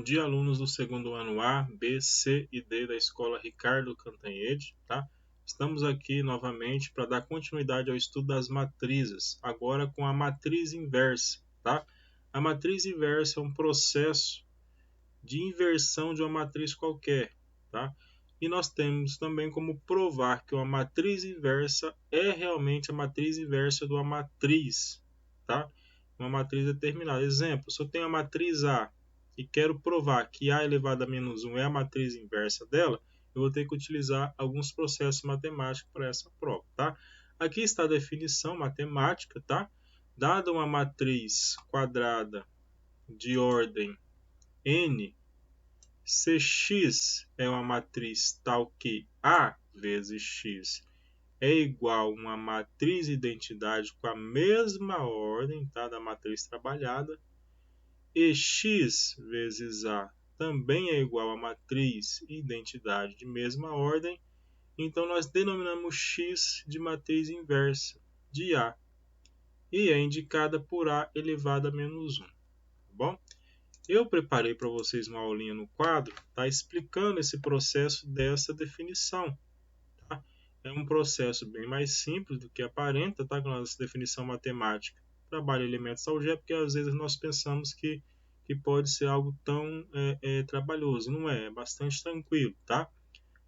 dia, alunos do segundo ano A, B, C e D da Escola Ricardo Cantanhede, tá? Estamos aqui novamente para dar continuidade ao estudo das matrizes, agora com a matriz inversa, tá? A matriz inversa é um processo de inversão de uma matriz qualquer, tá? E nós temos também como provar que uma matriz inversa é realmente a matriz inversa de uma matriz, tá? Uma matriz determinada. Exemplo, se eu tenho a matriz A e quero provar que A elevado a menos 1 é a matriz inversa dela, eu vou ter que utilizar alguns processos matemáticos para essa prova, tá? Aqui está a definição matemática, tá? Dada uma matriz quadrada de ordem n, se x é uma matriz tal que A vezes x é igual a uma matriz identidade com a mesma ordem, tá, da matriz trabalhada, e x vezes A também é igual a matriz identidade de mesma ordem, então nós denominamos x de matriz inversa de A, e é indicada por A elevado a menos 1, tá bom? Eu preparei para vocês uma aulinha no quadro, tá, explicando esse processo dessa definição. Tá? É um processo bem mais simples do que aparenta, tá? Com a nossa definição matemática. Trabalha elementos algébricos, porque às vezes nós pensamos que pode ser algo tão trabalhoso. Não é, é bastante tranquilo, tá?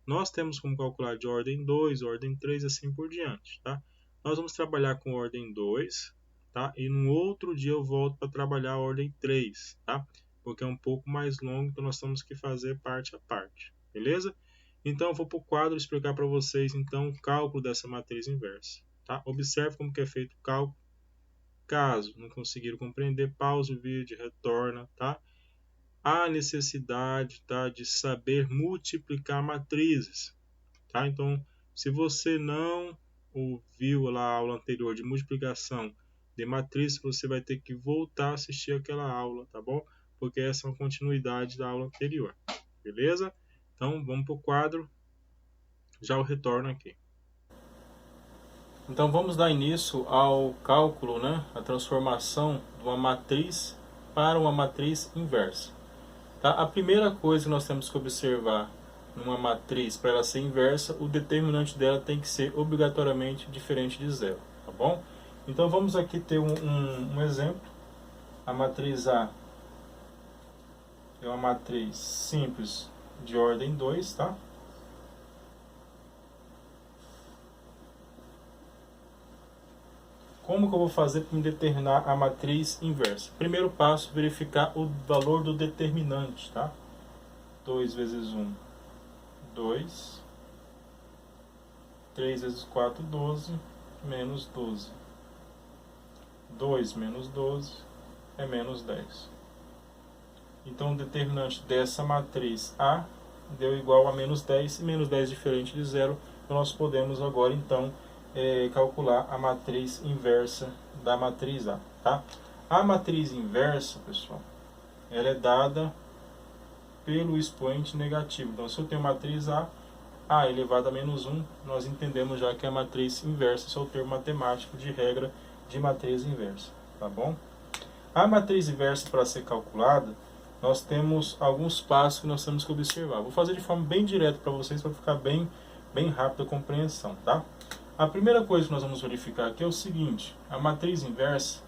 Nós temos como calcular de ordem 2, ordem 3 assim por diante, tá? Nós vamos trabalhar com ordem 2, tá? E no outro dia eu volto para trabalhar a ordem 3, tá? Porque é um pouco mais longo, então nós temos que fazer parte a parte, beleza? Então eu vou para o quadro explicar para vocês então o cálculo dessa matriz inversa, tá? Observe como que é feito o cálculo. Caso não conseguiram compreender, pausa o vídeo, retorna, tá? Há necessidade, tá, de saber multiplicar matrizes, tá? Então, se você não ouviu lá a aula anterior de multiplicação de matrizes, você vai ter que voltar a assistir aquela aula, tá bom? Porque essa é uma continuidade da aula anterior, beleza? Então, vamos para o quadro, já o retorno aqui. Então vamos dar início ao cálculo, né, a transformação de uma matriz para uma matriz inversa. Tá? A primeira coisa que nós temos que observar numa matriz, para ela ser inversa, o determinante dela tem que ser obrigatoriamente diferente de zero, tá bom? Então vamos aqui ter um exemplo. A matriz A é uma matriz simples de ordem 2, tá? Como que eu vou fazer para determinar a matriz inversa? Primeiro passo, verificar o valor do determinante, tá? 2 vezes 1, 2. 3 vezes 4, 12, menos 12. 2 menos 12 é menos 10. Então, o determinante dessa matriz A deu igual a menos 10, e menos 10 diferente de zero, então nós podemos agora, então, calcular a matriz inversa da matriz A, tá? A matriz inversa, pessoal, ela é dada pelo expoente negativo. Então, se eu tenho matriz A elevado a menos 1, nós entendemos já que é a matriz inversa, esse é o termo matemático de regra de matriz inversa, tá bom? A matriz inversa, para ser calculada, nós temos alguns passos que nós temos que observar. Vou fazer de forma bem direta para vocês, para ficar bem rápida a compreensão, tá? A primeira coisa que nós vamos verificar aqui é o seguinte: a matriz inversa,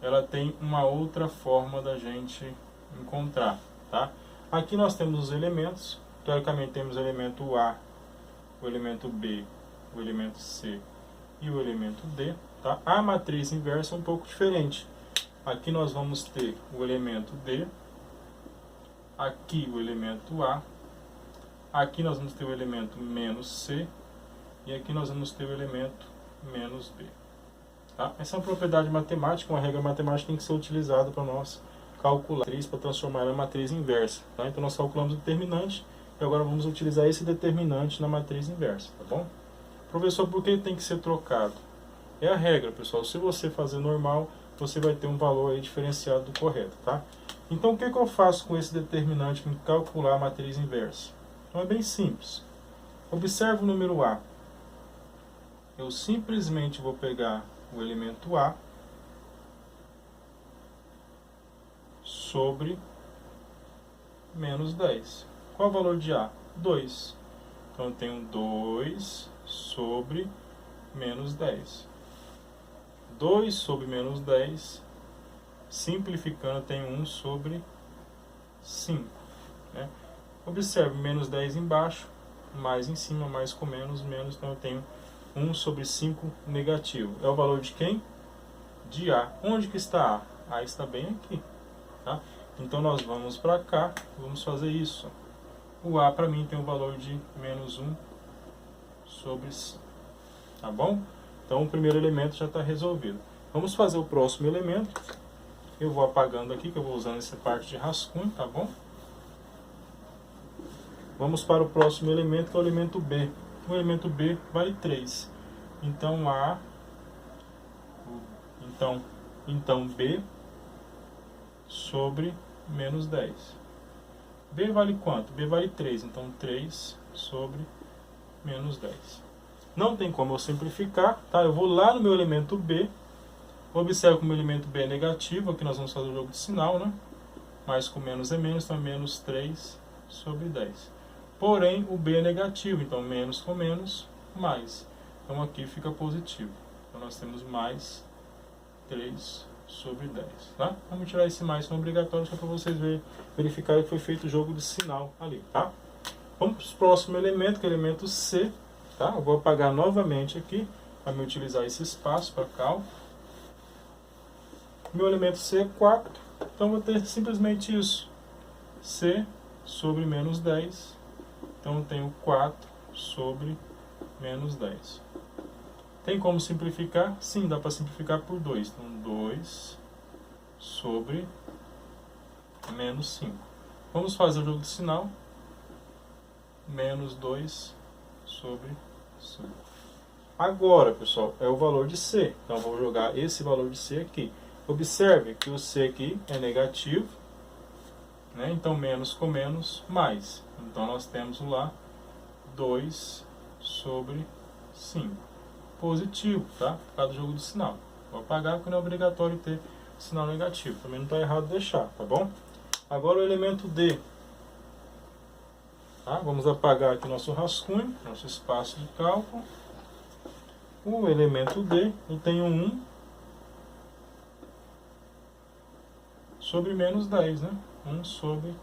ela tem uma outra forma da gente encontrar, tá? Aqui nós temos os elementos. Teoricamente temos o elemento A, o elemento B, o elemento C e o elemento D, tá? A matriz inversa é um pouco diferente. Aqui nós vamos ter o elemento D, aqui o elemento A, aqui nós vamos ter o elemento menos C e aqui nós vamos ter o elemento menos B. Tá? Essa é uma propriedade matemática, uma regra matemática que tem que ser utilizada para nós calcular a matriz, para transformar ela em matriz inversa. Tá? Então nós calculamos o determinante e agora vamos utilizar esse determinante na matriz inversa, tá bom? Professor, por que tem que ser trocado? É a regra, pessoal. Se você fazer normal, você vai ter um valor aí diferenciado do correto, tá? Então, o que eu faço com esse determinante para calcular a matriz inversa? Então, é bem simples. Observe o número A. Eu simplesmente vou pegar o elemento A sobre menos 10. Qual o valor de A? 2. Então eu tenho 2 sobre menos 10. 2 sobre menos 10, simplificando, eu tenho 1 sobre 5. Né? Observe, menos 10 embaixo, mais em cima, mais com menos, menos, então eu tenho 1 sobre 5 negativo. É o valor de quem? De A. Onde que está A? A está bem aqui. Tá? Então nós vamos para cá, vamos fazer isso. O A para mim tem o valor de menos 1 sobre 5. Tá bom? Então o primeiro elemento já está resolvido. Vamos fazer o próximo elemento. Eu vou apagando aqui, que eu vou usando essa parte de rascunho, tá bom? Vamos para o próximo elemento, que é o elemento B. O elemento B vale 3. Então então B sobre menos 10. B vale quanto? B vale 3. Então 3 sobre menos 10. Não tem como eu simplificar, tá? Eu vou lá no meu elemento B. Observe que o meu elemento B é negativo. Aqui nós vamos fazer o jogo de sinal, né? Mais com menos é menos, então é menos 3 sobre 10. Porém, o B é negativo, então menos com menos, mais. Então aqui fica positivo. Então nós temos mais 3 sobre 10. Tá? Vamos tirar esse mais, não é obrigatório, só para vocês verificarem que foi feito o jogo de sinal ali. Tá? Vamos para o próximo elemento, que é o elemento C. Tá? Eu vou apagar novamente aqui, para me utilizar esse espaço para cálculo. Meu elemento C é 4, então eu vou ter simplesmente isso. C sobre menos 10. Então eu tenho 4 sobre menos 10. Tem como simplificar? Sim, dá para simplificar por 2. Então 2 sobre menos 5. Vamos fazer o jogo de sinal. Menos 2 sobre 5. Agora, pessoal, é o valor de C. Então eu vou jogar esse valor de C aqui. Observe que o C aqui é negativo. Né? Então menos com menos, mais. Então nós temos lá 2 sobre 5. Positivo, tá? Por causa do jogo do sinal. Vou apagar porque não é obrigatório ter sinal negativo. Também não está errado deixar, tá bom? Agora o elemento D. Tá? Vamos apagar aqui nosso rascunho, nosso espaço de cálculo. O elemento D, eu tenho 1 sobre menos 10, né? 1 sobre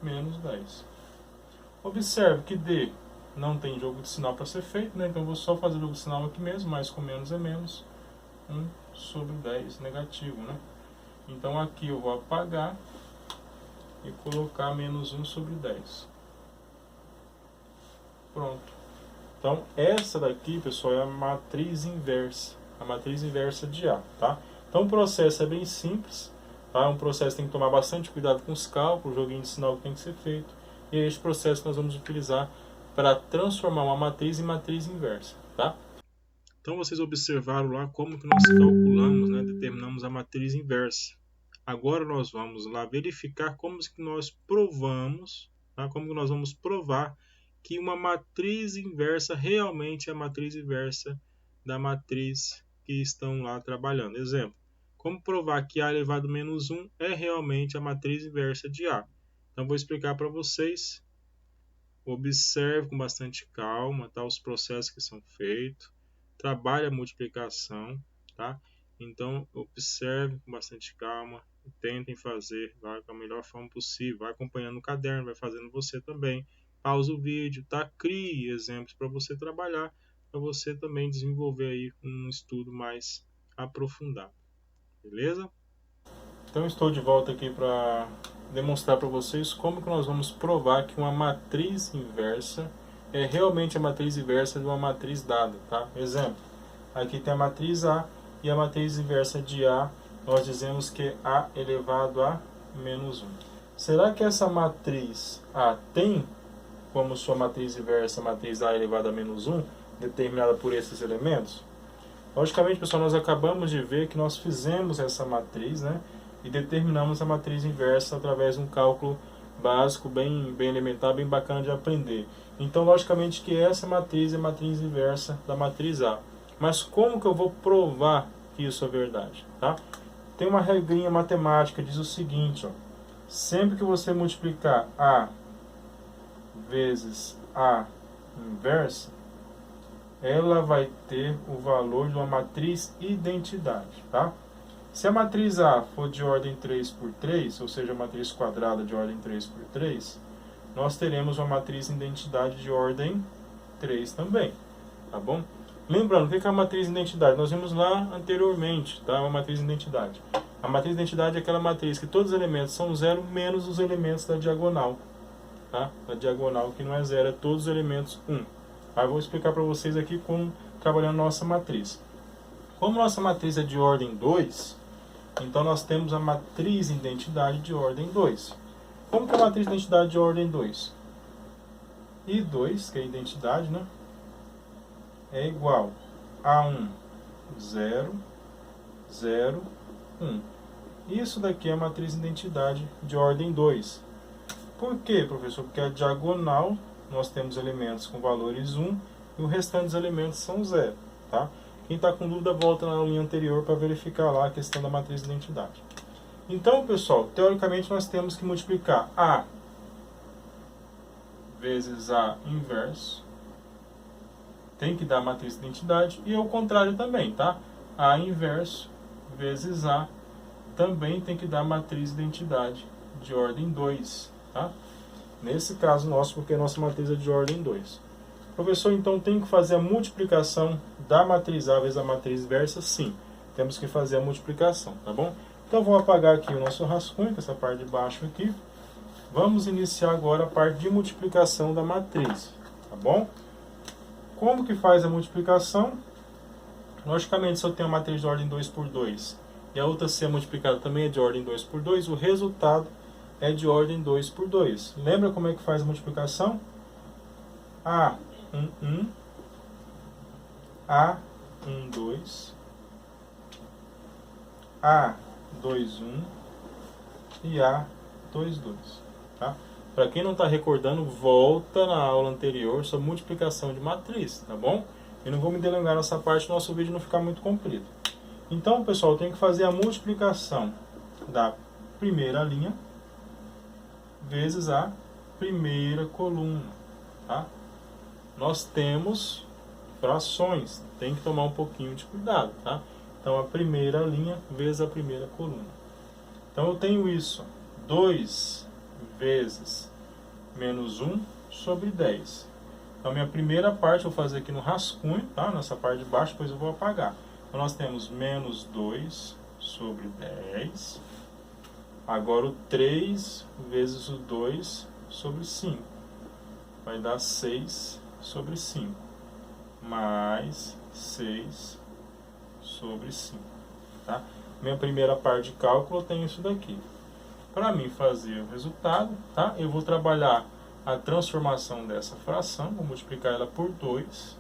menos 10. Observe que D não tem jogo de sinal para ser feito, né? Então eu vou só fazer o jogo de sinal aqui mesmo, mais com menos é menos. 1 sobre 10 negativo, né? Então aqui eu vou apagar e colocar menos 1 sobre 10. Pronto. Então essa daqui, pessoal, é a matriz inversa. A matriz inversa de A, tá? Então o processo é bem simples. Tá? É um processo que tem que tomar bastante cuidado com os cálculos, o joguinho de sinal que tem que ser feito. E é esse processo que nós vamos utilizar para transformar uma matriz em matriz inversa. Tá? Então vocês observaram lá como que nós calculamos, né, determinamos a matriz inversa. Agora nós vamos lá verificar como que nós provamos, tá? Como que nós vamos provar que uma matriz inversa realmente é a matriz inversa da matriz que estão lá trabalhando. Exemplo. Como provar que A elevado a menos 1 é realmente a matriz inversa de A? Então, vou explicar para vocês. Observe com bastante calma, tá, os processos que são feitos. Trabalhe a multiplicação. Tá? Então, observe com bastante calma. E tentem fazer da melhor forma possível. Vai acompanhando no caderno, vai fazendo você também. Pausa o vídeo, tá? Crie exemplos para você trabalhar, para você também desenvolver aí um estudo mais aprofundado. Beleza? Então estou de volta aqui para demonstrar para vocês como que nós vamos provar que uma matriz inversa é realmente a matriz inversa de uma matriz dada, tá? Exemplo, aqui tem a matriz A e a matriz inversa de A, nós dizemos que é A elevado a menos 1. Será que essa matriz A tem como sua matriz inversa a matriz A elevado a menos 1, determinada por esses elementos? Logicamente, pessoal, nós acabamos de ver que nós fizemos essa matriz, né? E determinamos a matriz inversa através de um cálculo básico, bem elementar, bem bacana de aprender. Então, logicamente que essa matriz é a matriz inversa da matriz A. Mas como que eu vou provar que isso é verdade? Tá? Tem uma regrinha matemática, diz o seguinte, ó. Sempre que você multiplicar A vezes A inversa, ela vai ter o valor de uma matriz identidade, tá? Se a matriz A for de ordem 3 por 3, ou seja, a matriz quadrada de ordem 3 por 3, nós teremos uma matriz identidade de ordem 3 também, tá bom? Lembrando, o que é a matriz identidade? Nós vimos lá anteriormente, tá? Uma matriz identidade. A matriz identidade é aquela matriz que todos os elementos são zero, menos os elementos da diagonal, tá? A diagonal que não é zero, é todos os elementos 1. Aí eu vou explicar para vocês aqui como trabalhar a nossa matriz. Como nossa matriz é de ordem 2, então nós temos a matriz identidade de ordem 2. Como que é a matriz identidade de ordem 2? I2, que é a identidade, né? É igual a 1, 0, 0, 1. Isso daqui é a matriz identidade de ordem 2. Por quê, professor? Porque a diagonal nós temos elementos com valores 1 e o restante dos elementos são 0, tá? Quem está com dúvida, volta na aulinha anterior para verificar lá a questão da matriz de identidade. Então, pessoal, teoricamente nós temos que multiplicar A vezes A inverso. Tem que dar a matriz de identidade. E o contrário também, tá? A inverso vezes A também tem que dar a matriz de identidade de ordem 2, tá? Nesse caso nosso, porque a nossa matriz é de ordem 2. Professor, então tem que fazer a multiplicação da matriz A vezes a matriz inversa? Sim, temos que fazer a multiplicação, tá bom? Então vou apagar aqui o nosso rascunho, essa parte de baixo aqui. Vamos iniciar agora a parte de multiplicação da matriz, tá bom? Como que faz a multiplicação? Logicamente, se eu tenho a matriz de ordem 2 por 2 e a outra C multiplicada também é de ordem 2 por 2, o resultado é de ordem 2 por 2. Lembra como é que faz a multiplicação? A 1, 1, A 1, 2, A 2, 1 e A 2, 2. Tá? Para quem não está recordando, volta na aula anterior sobre multiplicação de matriz, tá bom? Eu não vou me delongar nessa parte, nosso vídeo não ficar muito comprido. Então, pessoal, eu tenho que fazer a multiplicação da primeira linha vezes a primeira coluna, tá? Nós temos frações, tem que tomar um pouquinho de cuidado, tá? Então, a primeira linha vezes a primeira coluna. Então, eu tenho isso, 2 vezes menos 1 sobre 10. Então, minha primeira parte eu vou fazer aqui no rascunho, tá? Nessa parte de baixo, depois eu vou apagar. Então, nós temos menos 2 sobre 10. Agora, o 3 vezes o 2 sobre 5. Vai dar 6 sobre 5. Mais 6 sobre 5. Tá? Minha primeira parte de cálculo eu tenho isso daqui. Para mim fazer o resultado, tá? Eu vou trabalhar a transformação dessa fração. Vou multiplicar ela por 2.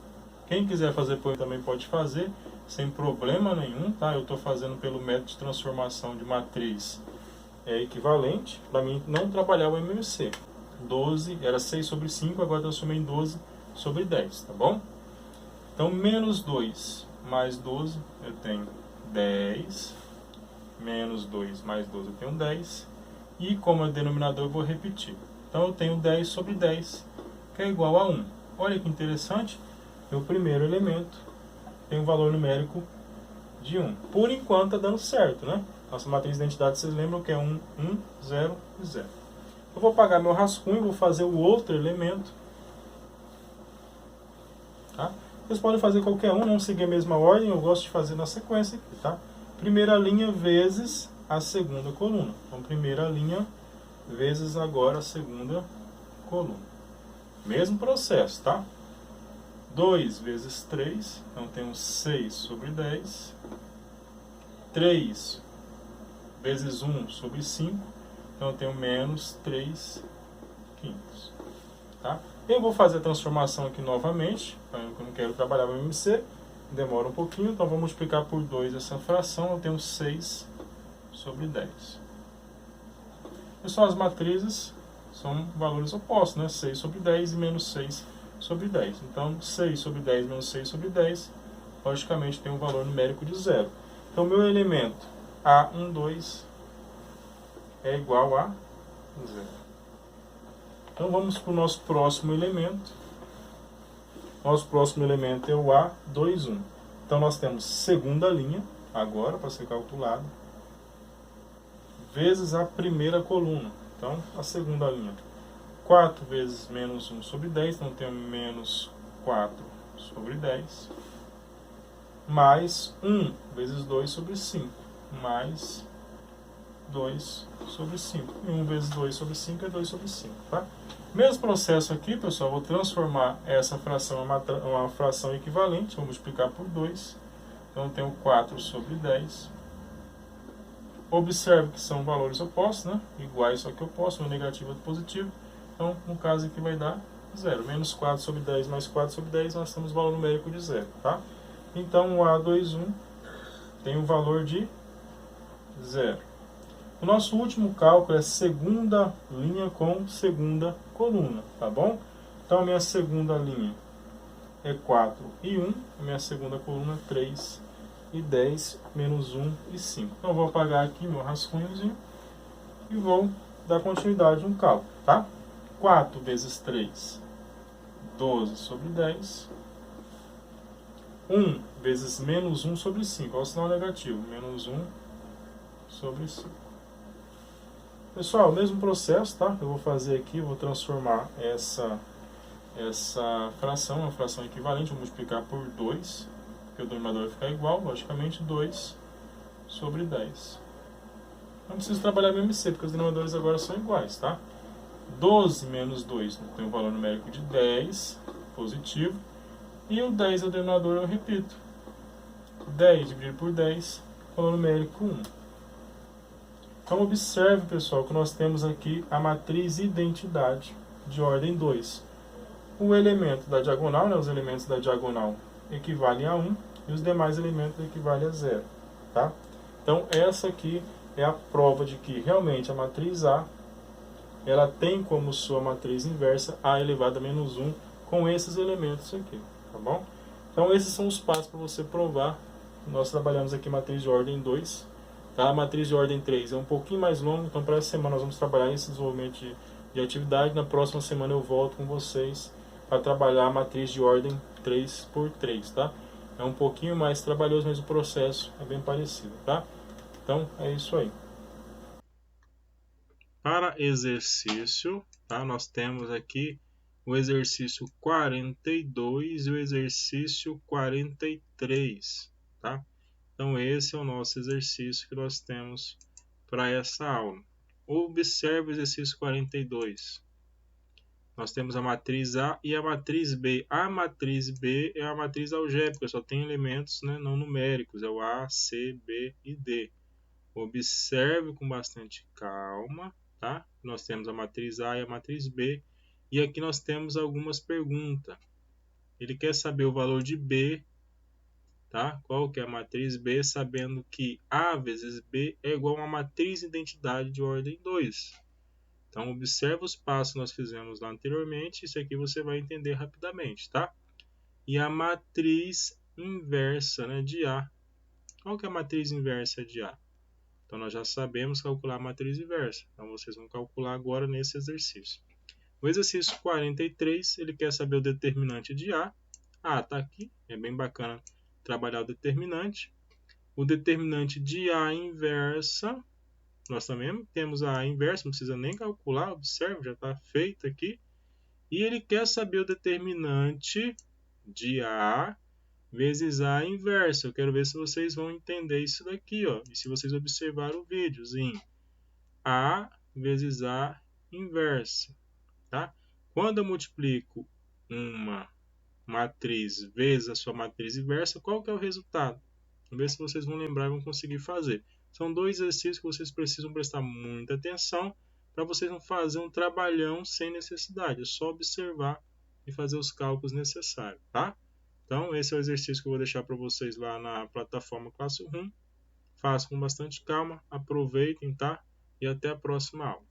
Quem quiser fazer por também pode fazer, sem problema nenhum. Tá? Eu estou fazendo pelo método de transformação de matriz equivalente. Para mim não trabalhar o MMC. 12 era 6 sobre 5, agora transformei em 12 sobre 10, tá bom? Então, menos 2 mais 12, eu tenho 10. Menos 2 mais 12, eu tenho 10. E como é denominador, eu vou repetir. Então, eu tenho 10 sobre 10, que é igual a 1. Olha que interessante. Meu primeiro elemento tem um valor numérico de 1. Por enquanto, está dando certo, né? Nossa matriz de identidade, vocês lembram que é 1, 1, 0 e 0. Eu vou apagar meu rascunho, vou fazer o outro elemento. Tá? Vocês podem fazer qualquer um, não seguir a mesma ordem, eu gosto de fazer na sequência aqui, tá? Primeira linha vezes a segunda coluna. Então, primeira linha vezes agora a segunda coluna. Mesmo processo, tá? 2 vezes 3, então temos 6 sobre 10. 3 vezes 1 sobre 5, então eu tenho menos 3 quintos. Tá? Eu vou fazer a transformação aqui novamente, eu não quero trabalhar o MMC, demora um pouquinho, então vou multiplicar por 2 essa fração, eu tenho 6 sobre 10. Pessoal, as matrizes são valores opostos, né? 6 sobre 10 e menos 6 sobre 10. Então, 6 sobre 10 menos 6 sobre 10, logicamente tem um valor numérico de 0. Então, meu elemento A12 é igual a 0. Então vamos para o nosso próximo elemento. Nosso próximo elemento é o A21. Então nós temos segunda linha, agora para ser calculado, vezes a primeira coluna. Então a segunda linha, 4 vezes menos 1 sobre 10, então temos menos 4 sobre 10, mais 1 vezes 2 sobre 5, mais 2 sobre 5. E 1 vezes 2 sobre 5 é 2 sobre 5, tá? Mesmo processo aqui, pessoal, vou transformar essa fração em uma fração equivalente, vou multiplicar por 2. Então eu tenho 4 sobre 10. Observe que são valores opostos, né? Iguais, só que opostos, um negativo e outro positivo. Então, no caso aqui vai dar 0. Menos 4 sobre 10 mais 4 sobre 10, nós temos o valor numérico de 0, tá? Então, o A21 tem um valor de 0. O nosso último cálculo é segunda linha com segunda coluna, tá bom? Então, a minha segunda linha é 4 e 1, a minha segunda coluna é 3 e 10, menos 1 e 5. Então, eu vou apagar aqui meu rascunhozinho e vou dar continuidade no cálculo, tá? 4 vezes 3, 12 sobre 10. 1 vezes menos 1 sobre 5, olha o sinal negativo, menos 1 sobre 5. Pessoal, mesmo processo, tá? Eu vou fazer aqui, vou transformar essa fração, uma fração equivalente, vou multiplicar por 2, porque o denominador vai ficar igual, logicamente, 2 sobre 10. Não preciso trabalhar MMC, porque os denominadores agora são iguais, tá? 12 menos 2 tem um valor numérico de 10, positivo, e o 10 é o denominador, eu repito. 10 dividido por 10, valor numérico 1. Então, observe, pessoal, que nós temos aqui a matriz identidade de ordem 2. O elemento da diagonal, né, os elementos da diagonal equivalem a 1 e os demais elementos equivalem a 0. Tá? Então, essa aqui é a prova de que realmente a matriz A ela tem como sua matriz inversa A elevado a menos 1 com esses elementos aqui. Tá bom? Então, esses são os passos para você provar. Nós trabalhamos aqui matriz de ordem 2. Tá? A matriz de ordem 3 é um pouquinho mais longa, então para essa semana nós vamos trabalhar esse desenvolvimento de atividade. Na próxima semana eu volto com vocês para trabalhar a matriz de ordem 3×3, tá? É um pouquinho mais trabalhoso, mas o processo é bem parecido, tá? Então é isso aí. Para exercício, tá? Nós temos aqui o exercício 42 e o exercício 43, tá? Então, esse é o nosso exercício que nós temos para essa aula. Observe o exercício 42. Nós temos a matriz A e a matriz B. A matriz B é a matriz algébrica, só tem elementos, né, não numéricos, é o A, C, B e D. Observe com bastante calma, tá? Nós temos a matriz A e a matriz B. E aqui nós temos algumas perguntas. Ele quer saber o valor de B, tá? Qual que é a matriz B, sabendo que A vezes B é igual a uma matriz identidade de ordem 2. Então, observa os passos que nós fizemos lá anteriormente, isso aqui você vai entender rapidamente, tá? E a matriz inversa, né, de A. Qual que é a matriz inversa de A? Então, nós já sabemos calcular a matriz inversa. Então, vocês vão calcular agora nesse exercício. O exercício 43, ele quer saber o determinante de A. A está aqui, é bem bacana trabalhar o determinante. O determinante de A inversa, nós também temos a A inversa, não precisa nem calcular, observe, já está feito aqui. E ele quer saber o determinante de A vezes A inversa. Eu quero ver se vocês vão entender isso daqui, ó. E se vocês observarem o videozinho. A vezes A inversa, tá? Quando eu multiplico uma matriz vezes a sua matriz inversa, qual que é o resultado? Vamos ver se vocês vão lembrar e vão conseguir fazer. São dois exercícios que vocês precisam prestar muita atenção para vocês não fazer um trabalhão sem necessidade. É só observar e fazer os cálculos necessários, tá? Então, esse é o exercício que eu vou deixar para vocês lá na plataforma Classroom. Façam com bastante calma, aproveitem, tá? E até a próxima aula.